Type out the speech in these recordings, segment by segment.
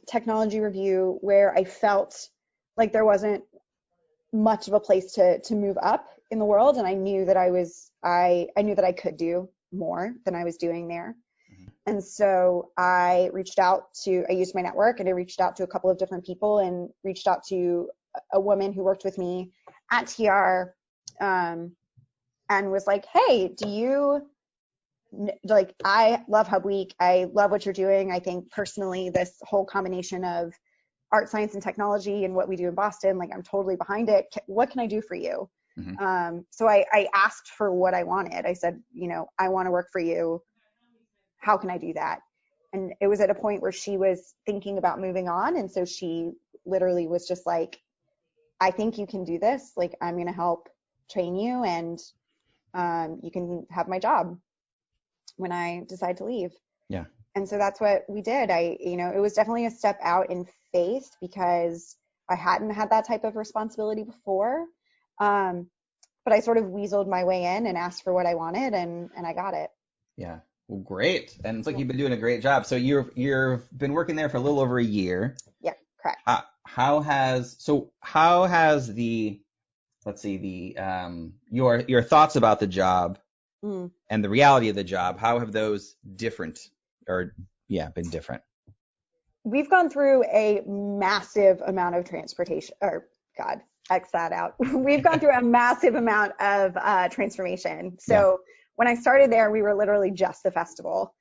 technology review where I felt like there wasn't much of a place to move up in the world, and I knew that I knew that I could do more than I was doing there. And so I used my network, and I reached out to a couple of different people, and reached out to a woman who worked with me at TR, and was like, hey, I love Hub Week. I love what you're doing. I think personally, this whole combination of art, science, and technology and what we do in Boston, like, I'm totally behind it. What can I do for you? So I asked for what I wanted. I said, I want to work for you. How can I do that? And it was at a point where she was thinking about moving on. And so she literally was just like, I think you can do this. Like, I'm going to help train you, and you can have my job when I decide to leave. Yeah. And so that's what we did. It was definitely a step out in faith because I hadn't had that type of responsibility before. But I sort of weaseled my way in and asked for what I wanted, and I got it. Yeah. Well, great. And it's like you've been doing a great job. So you've been working there for a little over a year. Yeah, correct. How has your thoughts about the job and the reality of the job, how have those been different? We've gone through a massive amount of transportation, X that out. We've gone through a massive amount of transformation. So when I started there, we were literally just a festival.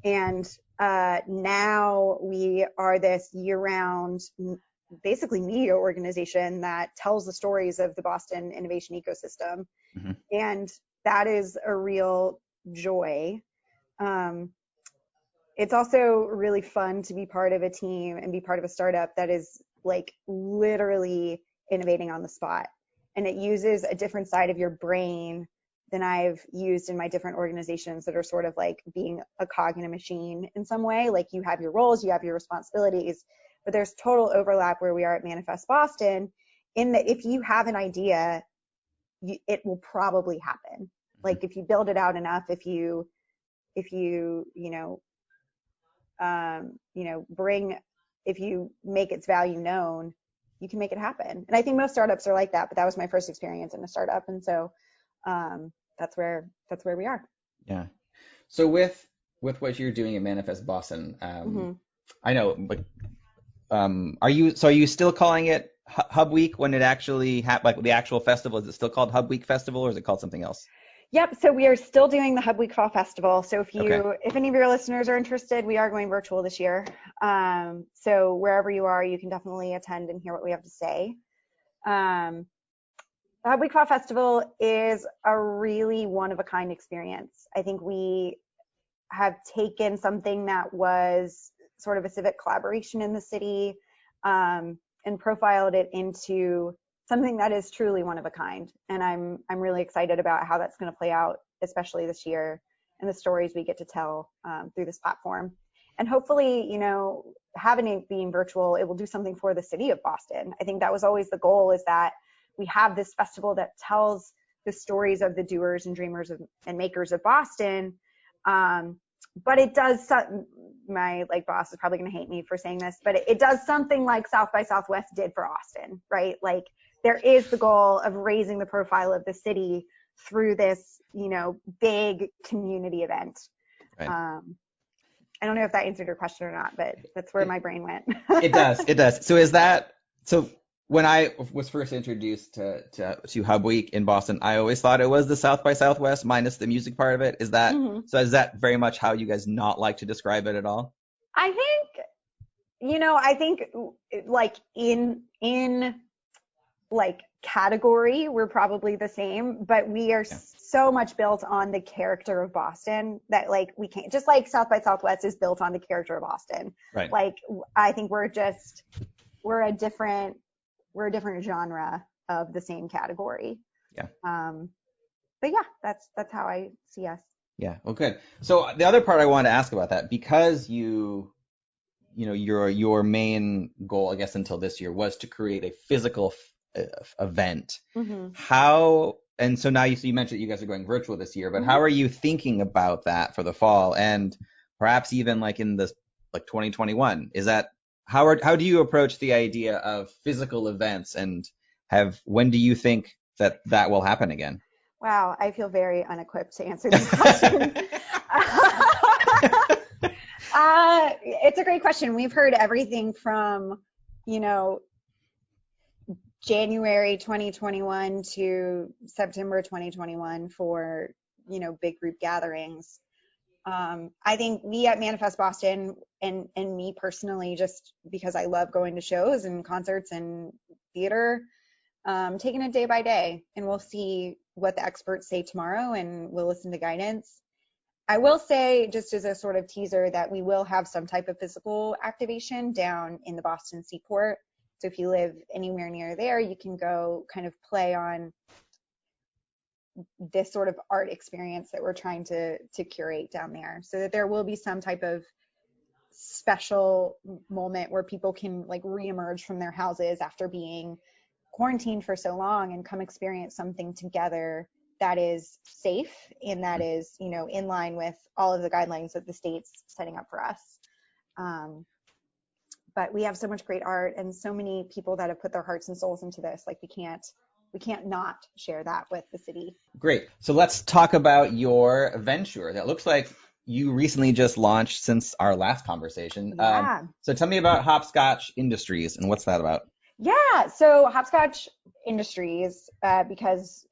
And now we are this year-round, basically media organization that tells the stories of the Boston innovation ecosystem. And that is a real joy. It's also really fun to be part of a team and be part of a startup that is like literally innovating on the spot. And it uses a different side of your brain than I've used in my different organizations that are sort of like being a cog in a machine in some way. Like, you have your roles, you have your responsibilities, but there's total overlap where we are at Manifest Boston in that if you have an idea, it will probably happen. Like, if you build it out enough, if you make its value known, you can make it happen. And I think most startups are like that, but that was my first experience in a startup. And so that's where we are. Yeah. So with what you're doing at Manifest Boston, I know, but are you still calling it Hub Week when it actually like the actual festival? Is it still called Hub Week Festival, or is it called something else? Yep. So we are still doing the Hub Week Fall Festival. So if any of your listeners are interested, we are going virtual this year. So wherever you are, you can definitely attend and hear what we have to say. The Hub Week Fall Festival is a really one-of-a-kind experience. I think we have taken something that was sort of a civic collaboration in the city and profiled it into something that is truly one of a kind. And I'm really excited about how that's going to play out, especially this year, and the stories we get to tell through this platform. And hopefully, having it being virtual, it will do something for the city of Boston. I think that was always the goal, is that we have this festival that tells the stories of the doers and dreamers and makers of Boston. But it does, my boss is probably going to hate me for saying this, but it does something like South by Southwest did for Austin, right? Like, there is the goal of raising the profile of the city through this, big community event. Right. I don't know if that answered your question or not, but that's where my brain went. It does. So when I was first introduced to Hub Week in Boston, I always thought it was the South by Southwest minus the music part of it. Is that so? Is that very much how you guys not like to describe it at all? I think like in like category, we're probably the same, but we are so much built on the character of Boston that we can't, just like South by Southwest is built on the character of Boston. Right. I think we're a different genre of the same category. Yeah. But yeah, that's how I see us. Yeah. Well, good. So the other part I wanted to ask about that, because your main goal, I guess, until this year was to create a physical event. And so now you mentioned you guys are going virtual this year, but how are you thinking about that for the fall, and perhaps even in 2021? Is that how do you approach the idea of physical events, and when do you think that will happen again? Wow, I feel very unequipped to answer this question. It's a great question. We've heard everything from, January 2021 to September 2021 for, big group gatherings. I think we at Manifest Boston, and me personally, just because I love going to shows and concerts and theater, taking it day by day, and we'll see what the experts say tomorrow, and we'll listen to guidance. I will say, just as a sort of teaser, that we will have some type of physical activation down in the Boston Seaport. So if you live anywhere near there, you can go kind of play on this sort of art experience that we're trying to curate down there, so that there will be some type of special moment where people can like reemerge from their houses after being quarantined for so long and come experience something together that is safe and that is, in line with all of the guidelines that the state's setting up for us. But we have so much great art and so many people that have put their hearts and souls into this. Like we can't not share that with the city. Great. So let's talk about your venture. That looks like you recently just launched since our last conversation. Yeah. So tell me about Hopscotch Industries and what's that about? Yeah. So Hopscotch Industries, because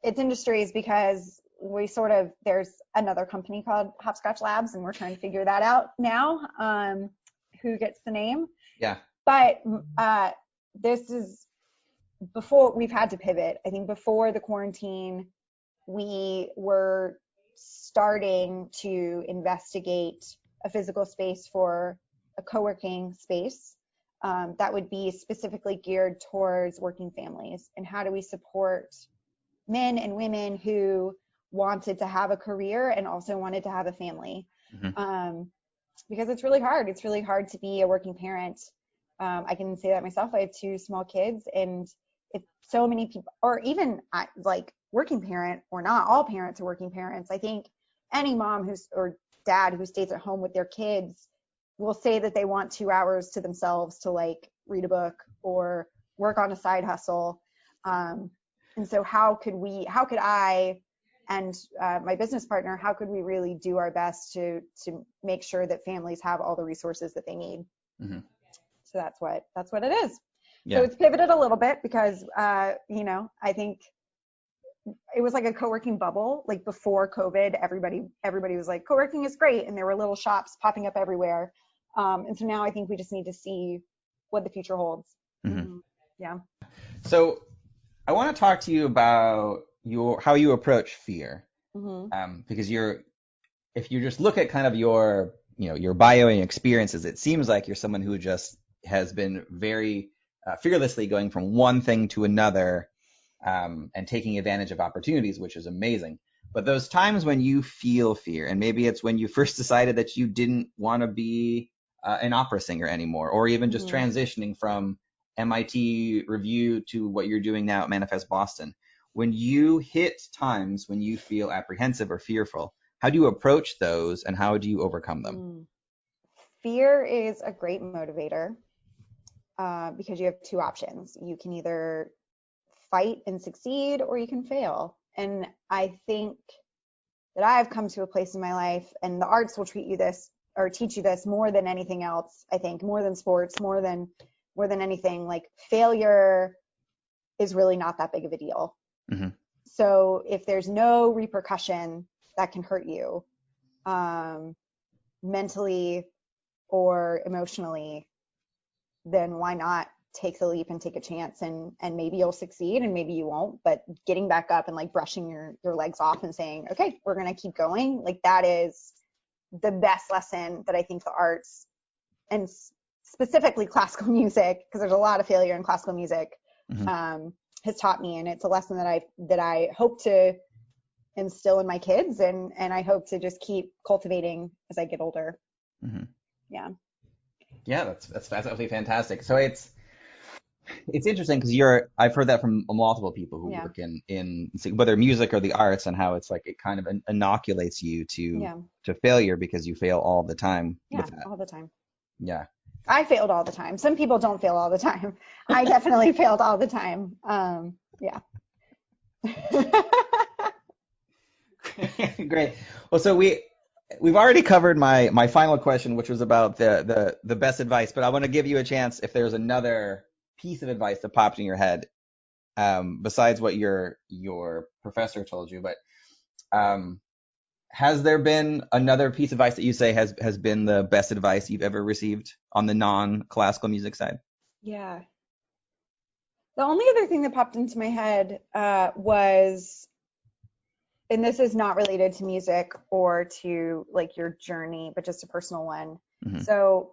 there's another company called Hopscotch Labs, and we're trying to figure that out now. Who gets the name? Yeah. But this is before we've had to pivot. I think before the quarantine, we were starting to investigate a physical space for a co-working space that would be specifically geared towards working families. And how do we support men and women who wanted to have a career and also wanted to have a family? Mm-hmm. Because it's really hard. It's really hard to be a working parent. I can say that myself. I have 2 small kids, and it's so many people, or even like working parent or not, all parents are working parents. I think any mom or dad who stays at home with their kids will say that they want 2 hours to themselves to like read a book or work on a side hustle. And so how could I and my business partner, how could we really do our best to make sure that families have all the resources that they need? Mm-hmm. So that's what it is. Yeah. So it's pivoted a little bit because, I think it was like a co-working bubble. Like before COVID, everybody was like, co-working is great. And there were little shops popping up everywhere. And so now I think we just need to see what the future holds. Mm-hmm. Yeah. So I want to talk to you about how you approach fear. Mm-hmm. Because if you just look at kind of your bio and experiences, it seems like you're someone who just has been very fearlessly going from one thing to another, and taking advantage of opportunities, which is amazing. But those times when you feel fear, and maybe it's when you first decided that you didn't want to be an opera singer anymore, or even just mm-hmm. transitioning from MIT Review to what you're doing now at Manifest Boston. When you hit times when you feel apprehensive or fearful, how do you approach those and how do you overcome them? Fear is a great motivator because you have 2 options. You can either fight and succeed, or you can fail. And I think that I've come to a place in my life, and the arts will teach you this more than anything else. I think more than sports, more than anything, like failure is really not that big of a deal. Mm-hmm. So if there's no repercussion that can hurt you mentally or emotionally, then why not take the leap and take a chance, and maybe you'll succeed and maybe you won't, but getting back up and like brushing your legs off and saying, okay, we're going to keep going. Like that is the best lesson that I think the arts, and specifically classical music, because there's a lot of failure in classical music, mm-hmm. Has taught me. And it's a lesson that I hope to instill in my kids, and I hope to just keep cultivating as I get older. Mm-hmm. Yeah. Yeah, that's absolutely fantastic. So it's interesting because I've heard that from multiple people who work in whether music or the arts, and how it's like it kind of inoculates you to failure because you fail all the time. Yeah, all the time. Yeah. I failed all the time. Some people don't fail all the time. I definitely failed all the time. Yeah. Great. Well, so we've already covered my final question, which was about the best advice, but I want to give you a chance if there's another piece of advice that popped in your head, besides what your professor told you. But has there been another piece of advice that you say has been the best advice you've ever received on the non-classical music side? Yeah. The only other thing that popped into my head was, and this is not related to music or to like your journey, but just a personal one. Mm-hmm. So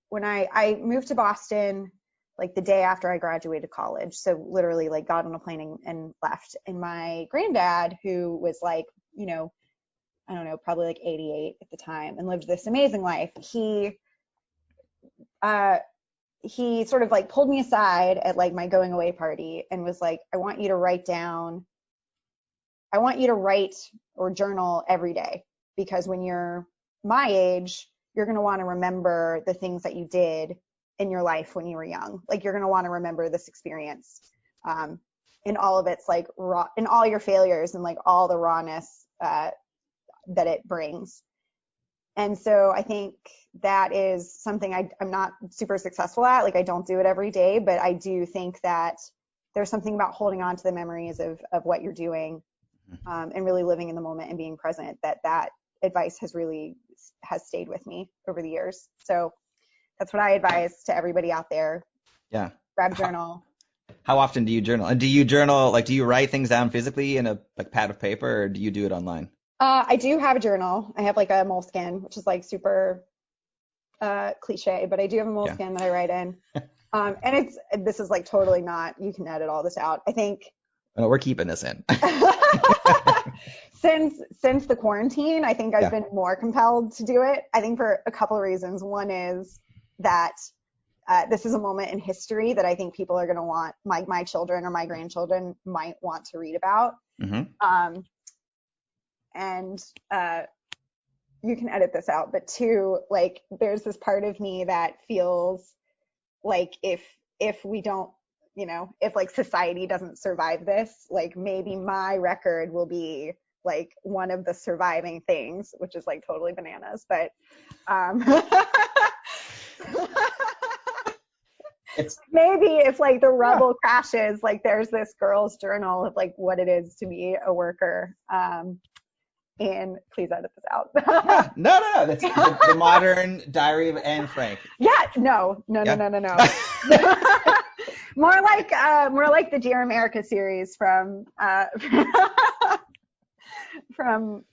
when I moved to Boston, like the day after I graduated college, so literally like got on a plane and left. And my granddad, who was like, you know, I don't know, probably like 88 at the time and lived this amazing life, he sort of like pulled me aside at like my going away party and was like, I want you to write or journal every day, because when you're my age, you're going to want to remember the things that you did in your life when you were young. Like you're going to want to remember this experience in all of its like raw, in all your failures and like all the rawness that it brings. And so I think that is something I'm not super successful at. Like I don't do it every day, but I do think that there's something about holding on to the memories of what you're doing and really living in the moment and being present, that advice has stayed with me over the years. So that's what I advise to everybody out there. Yeah. Grab a journal. How often do you journal? And do you journal, like, do you write things down physically in a like pad of paper, or do you do it online? I do have a journal. I have like a moleskin, which is like super cliche, but I do have a moleskin that I write in. And this is like totally not, you can edit all this out. I think. No, we're keeping this in. Since the quarantine, I think I've been more compelled to do it. I think for a couple of reasons. One is that this is a moment in history that I think people are going to want, my children or my grandchildren might want to read about. Mm-hmm. And you can edit this out, but two, like there's this part of me that feels like if we don't, you know, if like society doesn't survive this, like maybe my record will be like one of the surviving things, which is like totally bananas, but maybe if like the rubble crashes, like there's this girl's journal of like what it is to be a worker. And please edit this out. No. That's the modern Diary of Anne Frank. Yeah, no. More like the Dear America series from the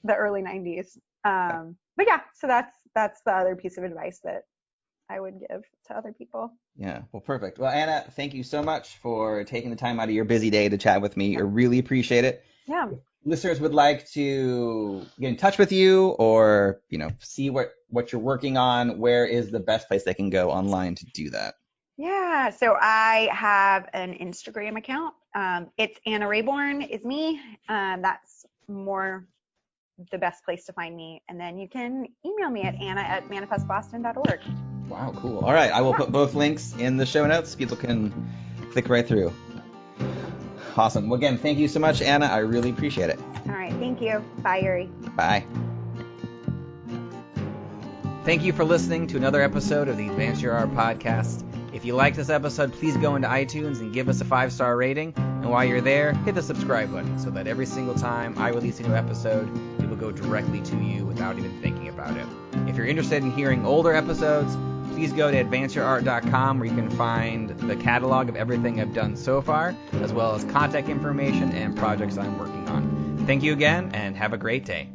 early 90s. But yeah, so that's the other piece of advice that I would give to other people. Yeah, well, perfect. Well, Anna, thank you so much for taking the time out of your busy day to chat with me. I really appreciate it. Yeah. Listeners would like to get in touch with you or, you know, see what you're working on, where is the best place they can go online to do that? Yeah, so I have an Instagram account. It's Anna Raborn is me. That's more the best place to find me. And then you can email me at anna@manifestboston.org. Wow, cool. All right, I will put both links in the show notes. People can click right through. Awesome. Well, again, thank you so much, Anna. I really appreciate it. All right, thank you. Bye, Yuri. Bye. Thank you for listening to another episode of the Advance Your Art podcast. If you like this episode, please go into iTunes and give us a 5-star rating. And while you're there, hit the subscribe button so that every single time I release a new episode, it will go directly to you without even thinking about it. If you're interested in hearing older episodes, please go to advanceyourart.com where you can find the catalog of everything I've done so far, as well as contact information and projects I'm working on. Thank you again, and have a great day.